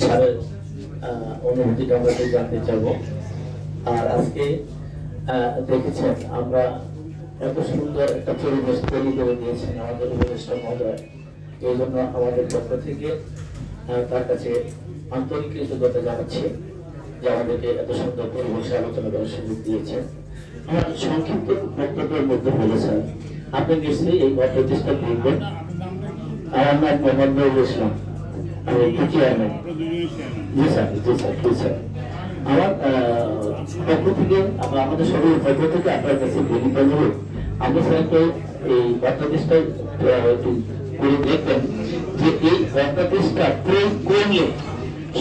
স্যারের অনুভূতিটা আমরা জানতে চাইবো। আর আজকে দেখেছেন আমরা এত সুন্দর একটা পরিবেশ তৈরি করে দিয়েছেন আমাদের উপদেষ্টা মহোদয়। এই জন্য আমাদের পক্ষ থেকে তার কাছে আন্তরিক কৃতজ্ঞতা জানাচ্ছি যে আমাদেরকে এত সুন্দর পরিবেশে আলোচনা করার সুযোগ দিয়েছেন। আমার সংক্ষিপ্ত বক্তব্যের মধ্যে বলেছেন আপনি নিশ্চয়ই এই প্রতিষ্ঠা করবেন। আমার নাম মোহাম্মদ নজরুল ইসলাম, আমি চেয়ারম্যান। জি স্যার, জি স্যার, জি স্যার। আমার পক্ষ থেকে আমাদের সকলের পক্ষ থেকে আপনার কাছে বিনীত অনুরোধ, আপনি স্যারকে এই প্রতিষ্ঠায় করে দেখবেন যে এই প্রতিষ্ঠা প্রয়োগ করলে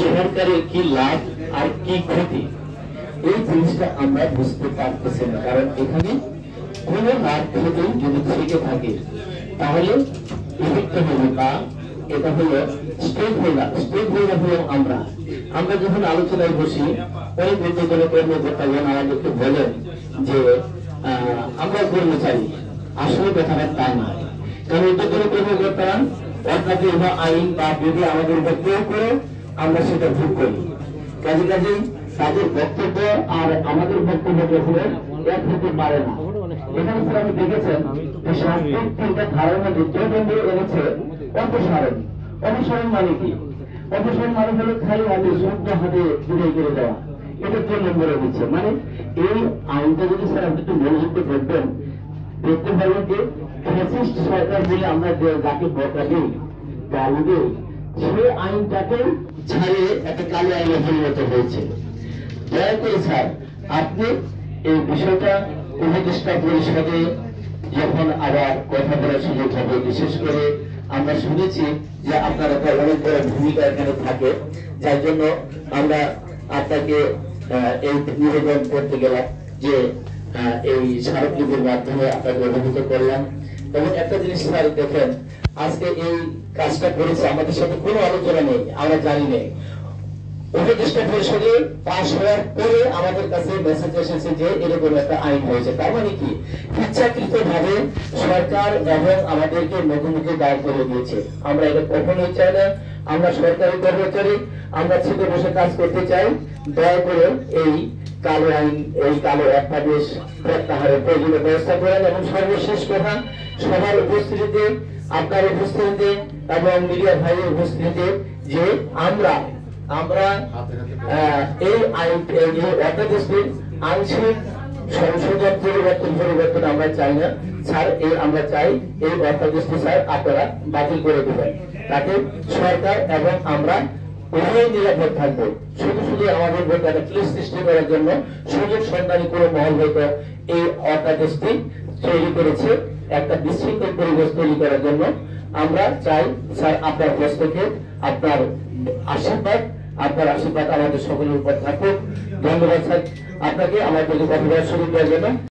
সরকারের কি লাভ আর কি ক্ষতি, এই জিনিসটা আমরা বুঝতে পারতেছি না। কারণ এখানে কোন লাভ ক্ষতি যদি থেকে থাকে তাহলে এফেক্ট হবে না। এটা হলো স্টেক হোল্ডার। স্টেক হোল্ডার হলো আমরা যখন আলোচনায় বসি ওই বিদ্যুৎ কর্মকর্তাগণ আমাদেরকে বলেন যে আমরা কর্মচারী, আসলে কথাটা তা না। কারণ বিদ্যুৎ কর্মকর্তারা অর্থাৎ আইন বা বিধি আমাদের উপর প্রয়োগ করে আমরা সেটা ভোগ করি। কাজে তাদের বক্তব্য আর আমাদের বক্তব্য কখনো এক হতে পারে না। এখানে স্যার আপনি দেখেছেন যে শাস্ত্রের তিনটা ধারণা দ্বিতীয় নম্বরে এনেছে অপসারণ। অপসারণ মানে কি? অপসারণ মানে হলো খালি হাতে শুদ্ধ হাতে বিদায় করে দেওয়া। এটা 2 নম্বরে দিচ্ছে। মানে এই আইনটা যদি স্যার আপনি একটু মনোযোগ দেখবেন, দেখতে পারবেন যে ফ্যাসিস্ট সরকার বলে আমরা যাকে বকা দিই, গালি দিই, সেই আইনটাকে ছাড়িয়ে একটা কালো আইনে পরিণত হয়েছে। দয়া করে স্যার আপনি এই বিষয়টা উপদেষ্টা পরিষদে যখন আবার কথা বলার সুযোগ হবে, বিশেষ করে আমরা শুনেছি যে আপনার একটা অনেক বড় ভূমিকা এখানে থাকে, যার জন্য আমরা আপনাকে এই নিবেদন করতে গেলাম যে এই স্মারকলিপির মাধ্যমে আপনাকে অবহিত করলাম। এবং একটা জিনিস স্যার দেখেন, আজকে এই কাজটা করেছে আমাদের সাথে কোনো আলোচনা নেই, আমরা জানি নেই। উপদেষ্টা পরিষদে পাশ হওয়ার পরে আমাদের কাছে মেসেজ এসেছে যে এরকম একটা আইন হয়েছে। তার মানে কি ইচ্ছাকৃত ভাবে সরকার এবং আমাদেরকে মুখোমুখি দাঁড় করে দিয়েছে। আমরা এটা কখনোই চাই না। আমরা সরকারি কর্মচারী, আমরা ছিটে বসে কাজ করতে চাই। দয়া করে এই কালো আইন, এই কালো অধ্যাদেশ প্রত্যাহারের প্রয়োজনীয় ব্যবস্থা করেন। এবং সর্বশেষ কথা, সবার উপস্থিতিতে, আপনার উপস্থিতিতে এবং মিডিয়া ভাইয়ের উপস্থিতিতে যে আমরা এই অধ্যাদেশটির আংশিক সংশোধন পরিবর্তন আমরা চাই না স্যার। আমরা চাই এই অধ্যাদেশটি স্যার আপনারা বাতিল করে দেবেন, তাতে সরকার এবং আমরা উভয় নিরাপদ থাকবো। শুধু আমাদের ভোট একটা ক্লিশ সৃষ্টি করার জন্য সুযোগ সন্ধানী কোনো মহল হয়তো এই অধ্যাদেশটি তৈরি করেছে একটা বিশৃঙ্খল পরিবেশ তৈরি করার জন্য। আমরা চাই স্যার আপনার হস্তক্ষেপ, আপনার আশীর্বাদ আমাদের সকলের উপর থাকুক। ধন্যবাদ স্যার আপনাকে আমার প্রতি কথা বলার সুযোগ দেওয়ার জন্য।